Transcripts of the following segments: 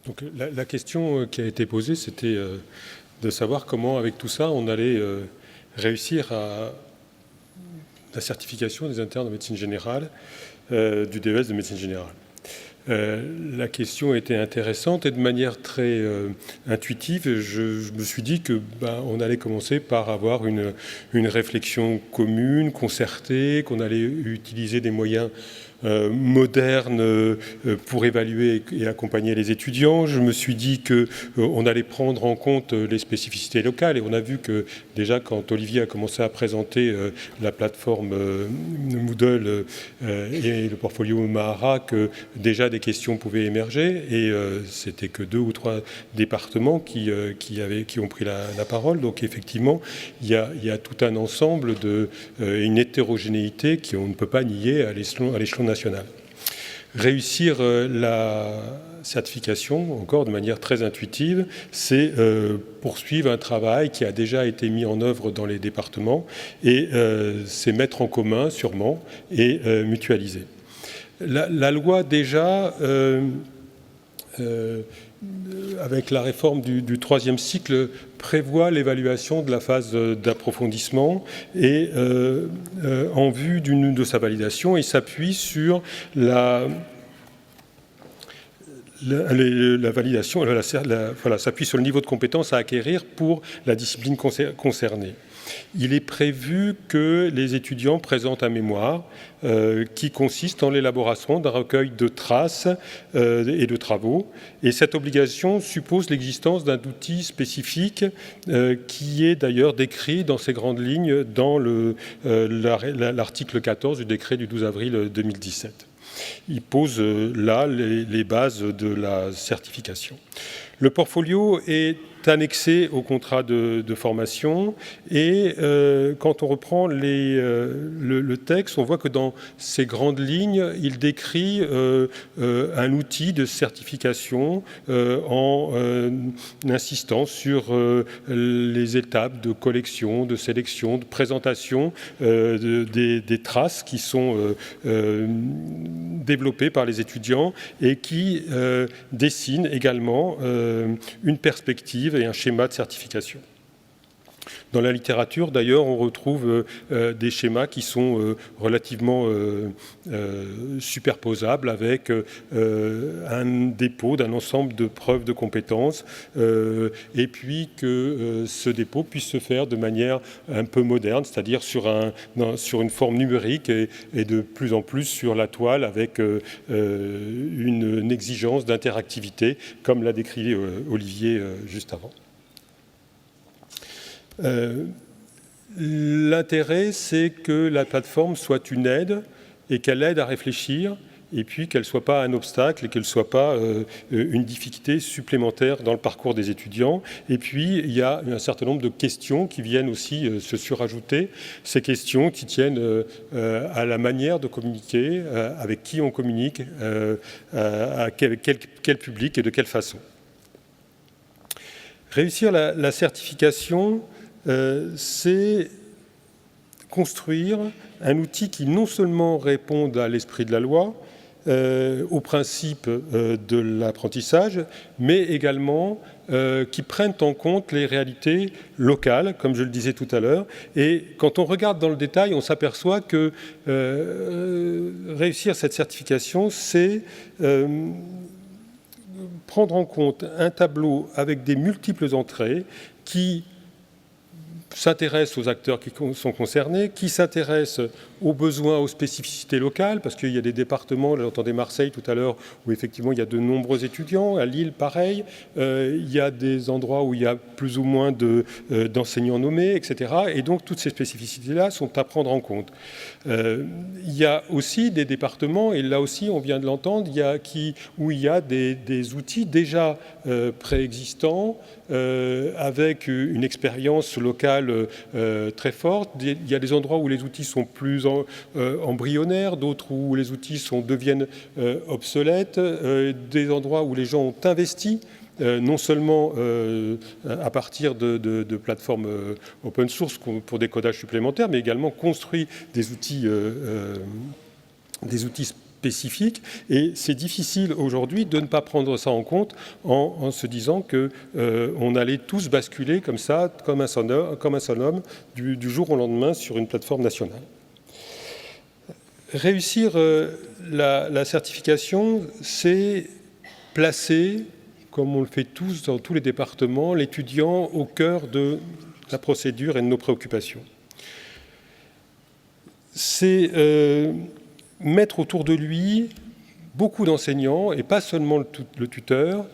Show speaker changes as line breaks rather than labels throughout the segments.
Donc la question qui a été posée, c'était de savoir comment, avec tout ça, on allait réussir à la certification des internes de médecine générale, du DES de médecine générale. La question était intéressante et de manière très intuitive, je me suis dit que on allait commencer par avoir une réflexion commune, concertée, qu'on allait utiliser des moyens modernes pour évaluer et accompagner les étudiants. Je me suis dit qu'on allait prendre en compte les spécificités locales et on a vu que déjà quand Olivier a commencé à présenter la plateforme Moodle et le portfolio Mahara, que déjà des questions pouvaient émerger et c'était que 2 ou 3 départements qui ont pris la parole. Donc effectivement, il y a tout un ensemble une hétérogénéité qu'on ne peut pas nier à l'échelon national. Réussir la certification, encore de manière très intuitive, c'est poursuivre un travail qui a déjà été mis en œuvre dans les départements et c'est mettre en commun sûrement et mutualiser. La loi déjà, avec la réforme du 3e cycle, prévoit l'évaluation de la phase d'approfondissement et en vue de sa validation, il s'appuie sur la validation, s'appuie sur le niveau de compétence à acquérir pour la discipline concernée. Il est prévu que les étudiants présentent un mémoire qui consiste en l'élaboration d'un recueil de traces et de travaux. Et cette obligation suppose l'existence d'un outil spécifique qui est d'ailleurs décrit dans ses grandes lignes dans l'article 14 du décret du 12 avril 2017. Il pose là les bases de la certification. Le portfolio est annexé au contrat de formation et quand on reprend le texte, on voit que dans ces grandes lignes, il décrit un outil de certification en insistant sur les étapes de collection, de sélection, de présentation des traces qui sont développées par les étudiants et qui dessinent également une perspective et un schéma de certification. Dans la littérature, d'ailleurs, on retrouve des schémas qui sont relativement superposables avec un dépôt d'un ensemble de preuves de compétences et puis que ce dépôt puisse se faire de manière un peu moderne, c'est-à-dire sur une forme numérique et de plus en plus sur la toile avec une exigence d'interactivité, comme l'a décrit Olivier juste avant. L'intérêt, c'est que la plateforme soit une aide et qu'elle aide à réfléchir et puis qu'elle ne soit pas un obstacle et qu'elle ne soit pas une difficulté supplémentaire dans le parcours des étudiants. Et puis, il y a un certain nombre de questions qui viennent aussi se surajouter. Ces questions qui tiennent à la manière de communiquer, avec qui on communique, avec quel public et de quelle façon. Réussir la certification, c'est construire un outil qui non seulement réponde à l'esprit de la loi, aux principes de l'apprentissage, mais également qui prennent en compte les réalités locales, comme je le disais tout à l'heure. Et quand on regarde dans le détail, on s'aperçoit que réussir cette certification, c'est prendre en compte un tableau avec des multiples entrées qui s'intéresse aux acteurs qui sont concernés, qui s'intéressent aux besoins, aux spécificités locales, parce qu'il y a des départements, là j'entendais Marseille tout à l'heure, où effectivement il y a de nombreux étudiants, à Lille pareil, il y a des endroits où il y a plus ou moins d'enseignants nommés, etc. Et donc toutes ces spécificités-là sont à prendre en compte. Il y a aussi des départements, et là aussi on vient de l'entendre, où il y a des outils déjà préexistants, avec une expérience locale très forte. Il y a des endroits où les outils sont plus embryonnaires, d'autres où les outils deviennent obsolètes, des endroits où les gens ont investi, non seulement à partir de plateformes open source pour des codages supplémentaires, mais également construit des outils spécifiques, et c'est difficile aujourd'hui de ne pas prendre ça en compte en se disant qu'on allait tous basculer comme ça, comme un seul homme, du jour au lendemain sur une plateforme nationale. Réussir la certification, c'est placer, comme on le fait tous dans tous les départements, l'étudiant au cœur de la procédure et de nos préoccupations. C'est mettre autour de lui beaucoup d'enseignants, et pas seulement le tuteur,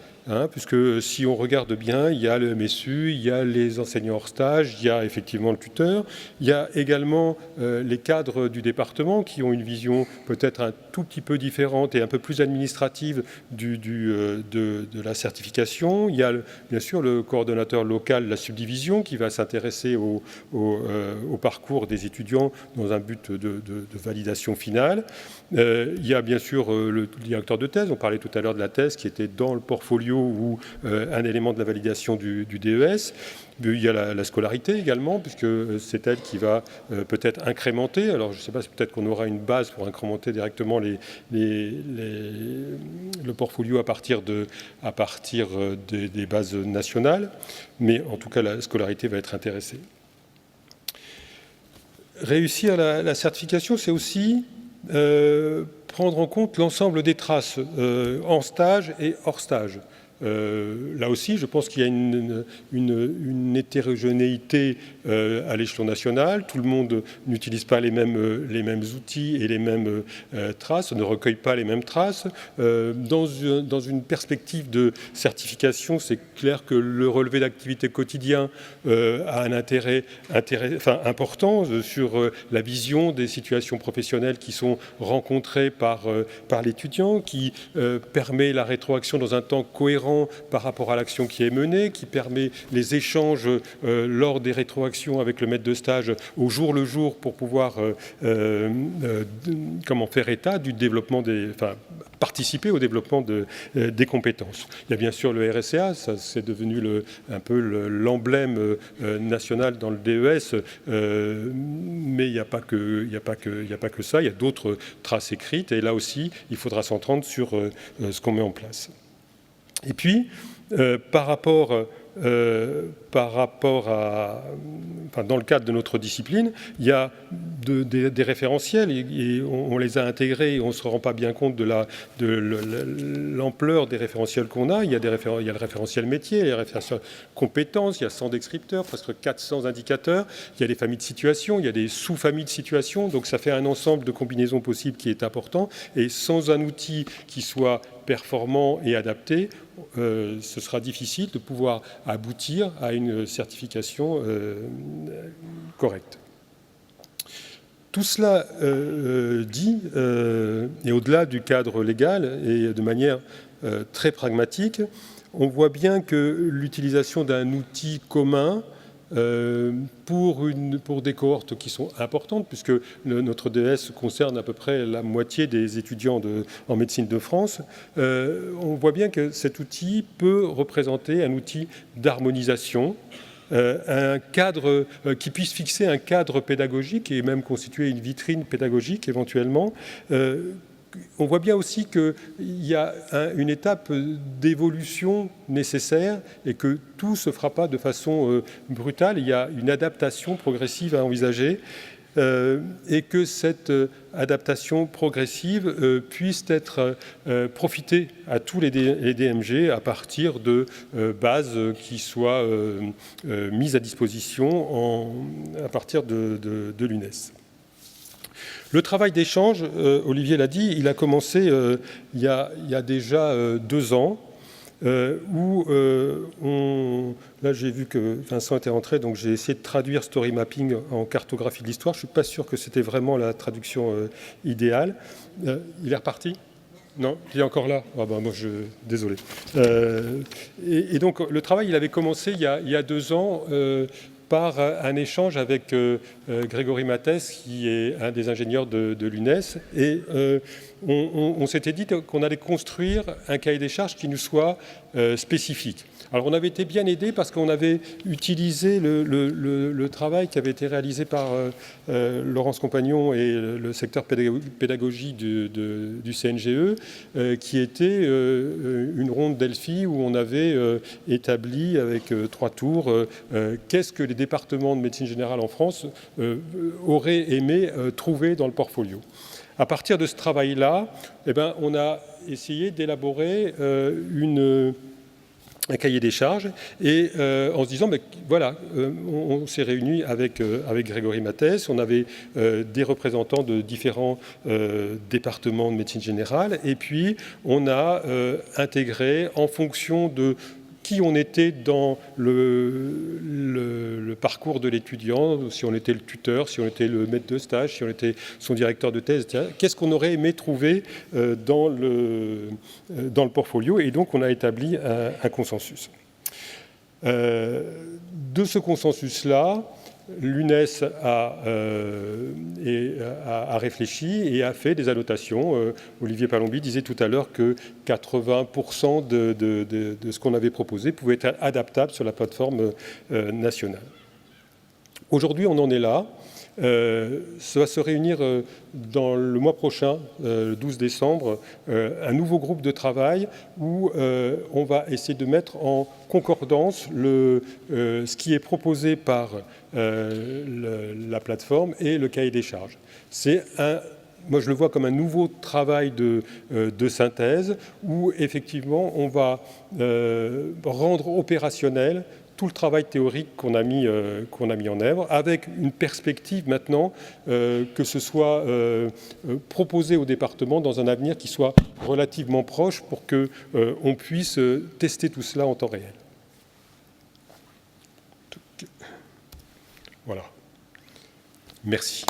puisque si on regarde bien, il y a le MSU, il y a les enseignants hors stage, il y a effectivement le tuteur, il y a également les cadres du département qui ont une vision peut-être un tout petit peu différente et un peu plus administrative de la certification. Il y a bien sûr le coordonnateur local de la subdivision qui va s'intéresser au parcours des étudiants dans un but de validation finale. Il y a bien sûr le directeur de thèse, on parlait tout à l'heure de la thèse qui était dans le portfolio ou un élément de la validation du DES. Il y a la scolarité également, puisque c'est elle qui va peut-être incrémenter. Alors je ne sais pas, peut-être qu'on aura une base pour incrémenter directement le portfolio à partir des bases nationales, mais en tout cas la scolarité va être intéressée. Réussir la certification, c'est aussi prendre en compte l'ensemble des traces en stage et hors stage. Là aussi, je pense qu'il y a une hétérogénéité à l'échelon national. Tout le monde n'utilise pas les mêmes outils et les mêmes traces, ne recueille pas les mêmes traces. Dans une perspective de certification, c'est clair que le relevé d'activité quotidien a un intérêt important sur la vision des situations professionnelles qui sont rencontrées par l'étudiant, qui permet la rétroaction dans un temps cohérent par rapport à l'action qui est menée, qui permet les échanges lors des rétroactions avec le maître de stage au jour le jour pour pouvoir faire état du développement participer au développement des compétences. Il y a bien sûr le RSEA, ça c'est devenu un peu l'emblème national dans le DES, mais il n'y a pas que ça, il y a d'autres traces écrites, et là aussi, il faudra s'entendre sur ce qu'on met en place. Et puis, par rapport à, dans le cadre de notre discipline, il y a des référentiels et on les a intégrés et on ne se rend pas bien compte de l'ampleur des référentiels qu'on a. Il y a le référentiel métier, il y a le référentiel compétences, il y a 100 descripteurs, presque 400 indicateurs, il y a des familles de situations, il y a des sous-familles de situations, donc ça fait un ensemble de combinaisons possibles qui est important, et sans un outil qui soit performant et adapté, ce sera difficile de pouvoir aboutir à une certification correcte. Tout cela dit, et au-delà du cadre légal et de manière très pragmatique, on voit bien que l'utilisation d'un outil commun pour des cohortes qui sont importantes, puisque notre DS concerne à peu près la moitié des étudiants en médecine de France, on voit bien que cet outil peut représenter un outil d'harmonisation, un cadre qui puisse fixer un cadre pédagogique et même constituer une vitrine pédagogique éventuellement. On voit bien aussi qu'il y a une étape d'évolution nécessaire et que tout ne se fera pas de façon brutale. Il y a une adaptation progressive à envisager et que cette adaptation progressive puisse être profiter à tous les DMG à partir de bases qui soient mises à disposition à partir de l'UNES. Le travail d'échange, Olivier l'a dit, il a commencé il y a déjà 2 ans, où là j'ai vu que Vincent était rentré, donc j'ai essayé de traduire story mapping en cartographie de l'histoire. Je ne suis pas sûr que c'était vraiment la traduction idéale. Il est reparti ? Non, il est encore là. Ah ben, moi, désolé. Et donc le travail, il avait commencé il y a 2 ans par un échange avec Grégory Mathès, qui est un des ingénieurs de l'UNES, et on s'était dit qu'on allait construire un cahier des charges qui nous soit spécifique. Alors on avait été bien aidé parce qu'on avait utilisé le travail qui avait été réalisé par Laurence Compagnon et le secteur pédagogie du CNGE, qui était une ronde Delphi où on avait établi avec 3 tours qu'est-ce que les départements de médecine générale en France auraient aimé trouver dans le portfolio. À partir de ce travail-là, eh ben, on a essayé d'élaborer un cahier des charges, et en se disant, ben, voilà, on s'est réunis avec Grégory Mathès, on avait des représentants de différents départements de médecine générale, et puis on a intégré en fonction de qui on était dans le parcours de l'étudiant, si on était le tuteur, si on était le maître de stage, si on était son directeur de thèse, etc. Qu'est-ce qu'on aurait aimé trouver dans le portfolio, et donc on a établi un consensus. De ce consensus-là, l'UNES a réfléchi et a fait des annotations. Olivier Palombi disait tout à l'heure que 80% de ce qu'on avait proposé pouvait être adaptable sur la plateforme nationale. Aujourd'hui, on en est là. Ça va se réunir dans le mois prochain, le 12 décembre, un nouveau groupe de travail où on va essayer de mettre en concordance ce qui est proposé par la plateforme et le cahier des charges. Moi, je le vois comme un nouveau travail de synthèse où, effectivement, on va rendre opérationnel tout le travail théorique qu'on a mis en œuvre, avec une perspective maintenant que ce soit proposé au département dans un avenir qui soit relativement proche pour qu'on puisse tester tout cela en temps réel. Voilà. Merci.